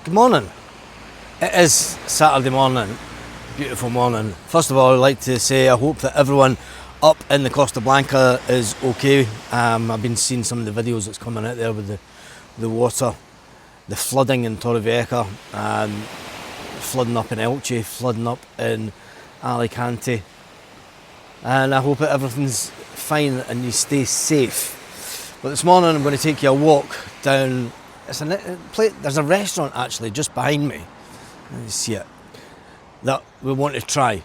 Good morning. It is Saturday morning, beautiful morning. First of all, I'd like to say I hope that everyone up in the Costa Blanca is okay. I've been seeing some of the videos that's coming out there with the water, the flooding in Torrevieja, flooding up in Elche, flooding up in Alicante, and I hope that everything's fine and you stay safe. But this morning I'm going to take you a walk down. There's a restaurant actually just behind me. You see it, that we want to try.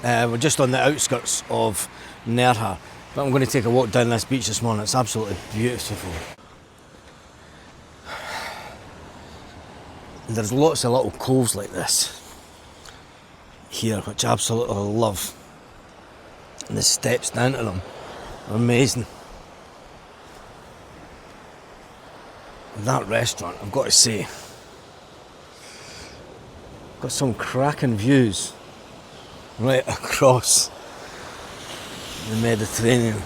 We're just on the outskirts of Nerja, but I'm going to take a walk down this beach this morning. It's absolutely beautiful. And there's lots of little coves like this here, which I absolutely love. And the steps down to them are amazing. That restaurant, I've got to say, got some cracking views right across the Mediterranean.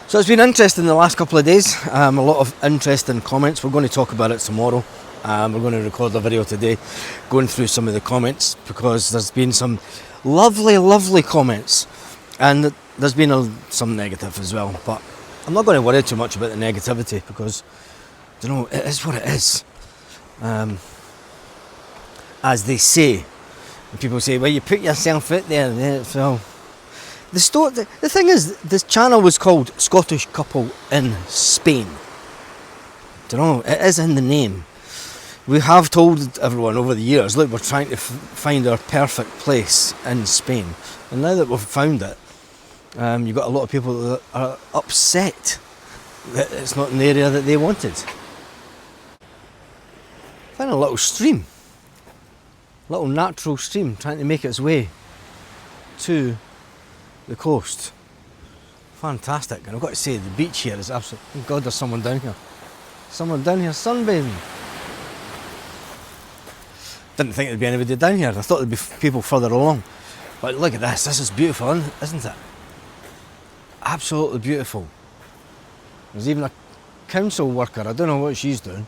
So it's been interesting the last couple of days, a lot of interesting comments. We're going to talk about it tomorrow. We're going to record a video today going through some of the comments, because there's been some lovely comments, and there's been some negative as well, but I'm not going to worry too much about the negativity, because you know, it is what it is. As they say, and people say, well, you put yourself out there, so the thing is, this channel was called Scottish Couple in Spain. Do you know, it is in the name. We have told everyone over the years, look, we're trying to find our perfect place in Spain, and now that we've found it, you've got a lot of people that are upset that it's not in the area that they wanted. Find a little stream, little natural stream trying to make its way to the coast. Fantastic. And I've got to say, the beach here is absolutely, oh God, there's someone down here. Someone down here sunbathing. Didn't think there'd be anybody down here. I thought there'd be people further along. But look at this. This is beautiful, isn't it? Absolutely beautiful. There's even a council worker, I don't know what she's doing,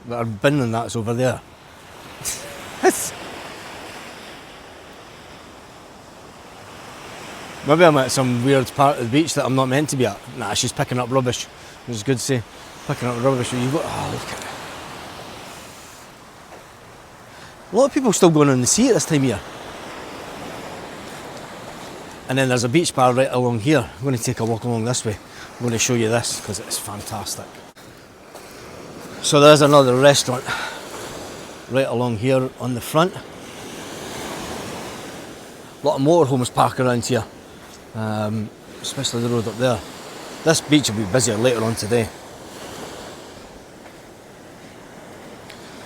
but her bin and that's over there. Maybe I'm at some weird part of the beach that I'm not meant to be at. Nah, she's picking up rubbish. It was good to say, picking up rubbish. You've got, oh, look at it. A lot of people still going on the sea at this time of year. And then there's a beach bar right along here. I'm going to take a walk along this way. I'm going to show you this because it's fantastic. So there's another restaurant right along here on the front. A lot of motorhomes park around here, especially the road up there. This beach will be busier later on today.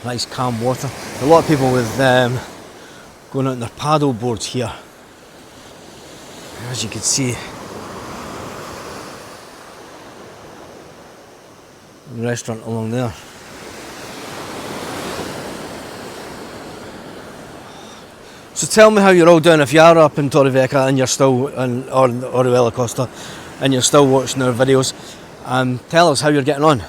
Nice calm water. A lot of people with going out on their paddle boards here. As you can see, the restaurant along there. So tell me how you're all doing if you are up in Torrevieja and you're still in Orihuela Costa and you're still watching our videos. Tell us how you're getting on.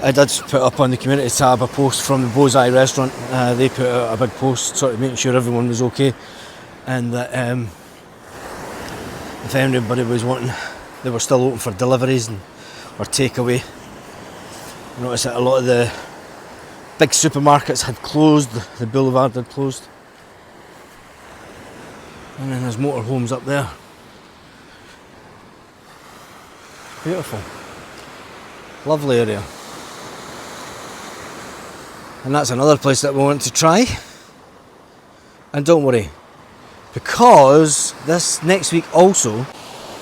I did put up on the community tab a post from the Bozai restaurant. They put out a big post sort of making sure everyone was okay, and that if anybody was wanting, they were still open for deliveries or takeaway. I noticed that a lot of the big supermarkets had closed, the boulevard had closed. And then there's motorhomes up there. Beautiful. Lovely area. And that's another place that we want to try. And don't worry, because this next week also,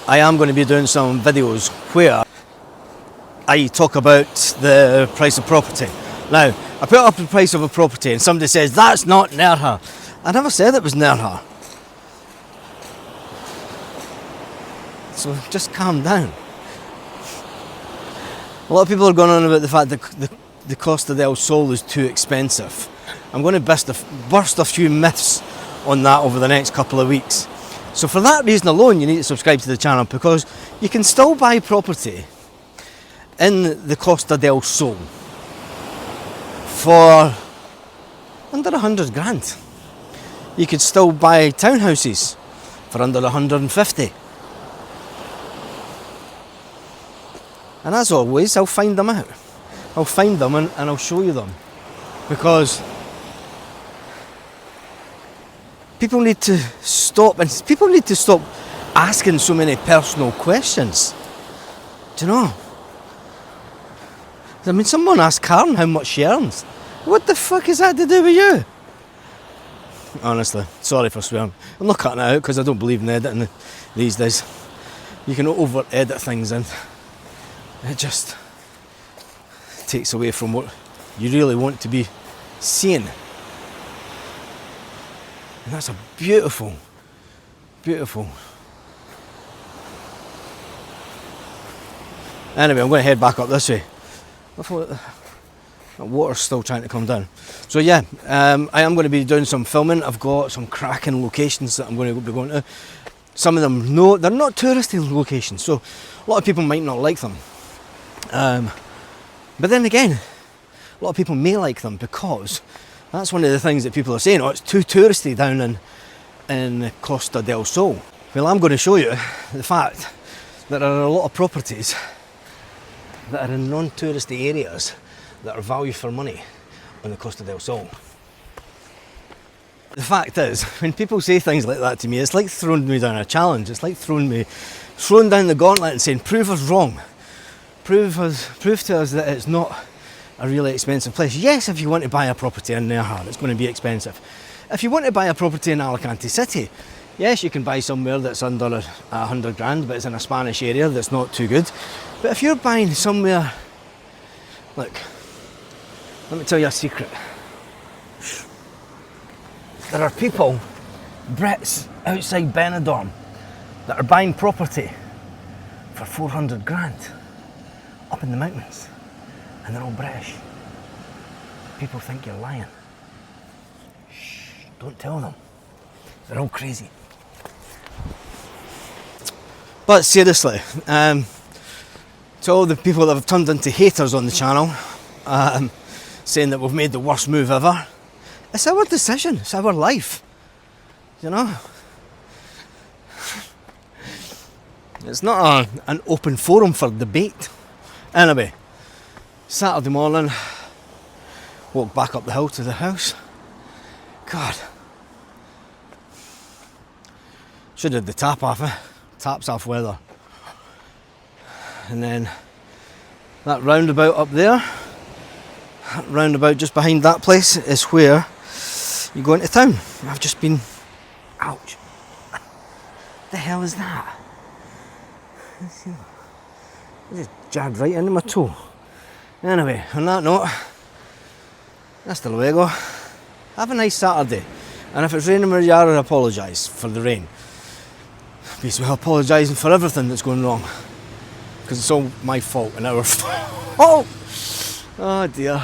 I am going to be doing some videos where I talk about the price of property. Now, I put up the price of a property and somebody says, that's not Nerja. I never said it was Nerja. So just calm down. A lot of people are going on about the fact that the Costa del Sol is too expensive. I'm going to burst a few myths on that over the next couple of weeks. So for that reason alone, you need to subscribe to the channel, because you can still buy property in the Costa del Sol for under 100 grand. You could still buy townhouses for under 150. And as always, I'll find them out. I'll find them and I'll show you them. Because people need to stop asking so many personal questions. Do you know? I mean, someone asked Karen how much she earns. What the fuck is that to do with you? Honestly, sorry for swearing. I'm not cutting it out because I don't believe in editing these days. You can over edit things and it just takes away from what you really want to be seeing. And that's a beautiful, beautiful. Anyway, I'm going to head back up this way. I thought the water's still trying to come down. So yeah, I am going to be doing some filming. I've got some cracking locations that I'm going to be going to. Some of them, no, they're not touristy locations, so a lot of people might not like them. But then again, a lot of people may like them because that's one of the things that people are saying, oh, it's too touristy down in Costa del Sol. Well, I'm going to show you the fact that there are a lot of properties that are in non-touristy areas that are value for money on the Costa del Sol. The fact is, when people say things like that to me, it's like throwing me down a challenge. It's like throwing down the gauntlet and saying, prove us wrong. Prove to us that it's not a really expensive place. Yes, if you want to buy a property in Nerja, it's going to be expensive. If you want to buy a property in Alicante City, yes, you can buy somewhere that's under 100 grand, but it's in a Spanish area that's not too good. But if you're buying somewhere, look, let me tell you a secret. There are people, Brits outside Benidorm, that are buying property for 400 grand up in the mountains, and they're all British. People think you're lying. Shh, don't tell them. They're all crazy. But seriously, to all the people that have turned into haters on the channel, saying that we've made the worst move ever, it's our decision, it's our life, you know. It's not an open forum for debate. Anyway, Saturday morning, walk back up the hill to the house. God, should have had the tap off, tap's half weather. And then that roundabout up there, that roundabout just behind that place is where you go into town. I've just been, ouch, the hell is that? I just jagged right into my toe. Anyway, on that note, hasta luego. Have a nice Saturday. And if it's raining where you are, I apologise for the rain. Basically, I'm apologising for everything that's going wrong. Because it's all my fault and our fault. Oh dear.